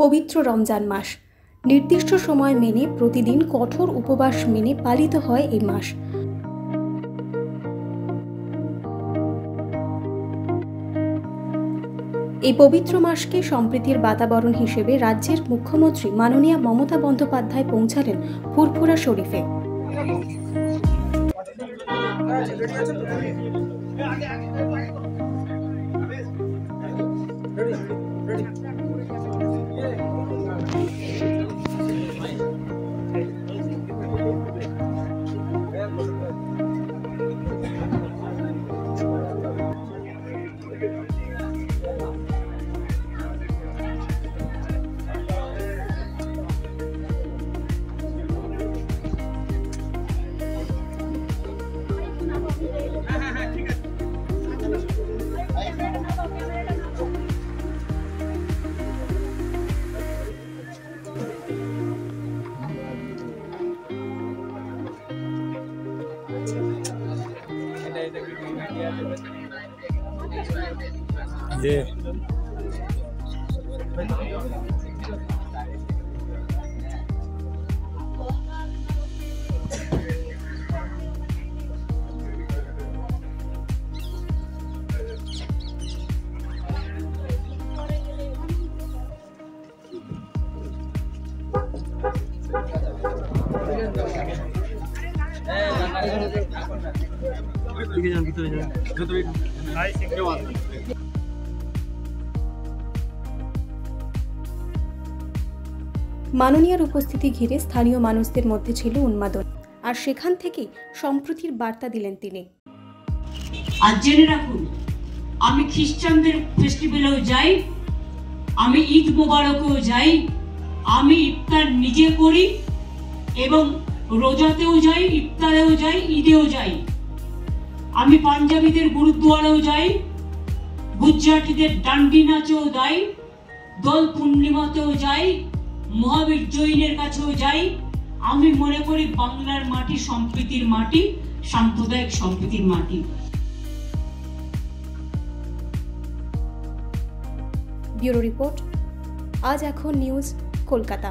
পবিত্র রমজান মাস নির্দিষ্ট সময় মেনে প্রতিদিন কঠোর উপবাস মেনে পালিত হয় এই মাস। এই পবিত্র মাসকে সম্প্রীতির বাতাবরণ হিসেবে রাজ্যের মুখ্যমন্ত্রী মাননীয়া মমতা বন্দ্যোপাধ্যায় পৌঁছালেন ফুরফুরা শরীফে। মাননীয়ার উপস্থিতি ঘিরে স্থানীয় মানুষদের মধ্যে ছিল উন্মাদন, আর সেখান থেকেই সম্প্রীতির বার্তা দিলেন তিনি। আজ জেনে রাখুন, আমি খ্রিস্টানদের ফেস্টিভ্যালেও যাই, আমি ঈদ মোবারকেও যাই, আমি ইফতার নিজে করি এবং রোজাতেও যাই, ইফতারেও যাই, ঈদেও যাই। আমি পাঞ্জাবিদের গুরুদ্বারেও যাই, গুজরাটিদের ডান্ডি নাচেও যাই, দোল পূর্ণিমাতেও যাই, মহাবীর জৈনের কাছেও যাই। আমি মনে করি বাংলার মাটি সম্প্রীতির মাটি, সাম্প্রদায়িক সম্প্রীতির মাটি। ব্যুরো রিপোর্ট, আজ এখন নিউজ, কলকাতা।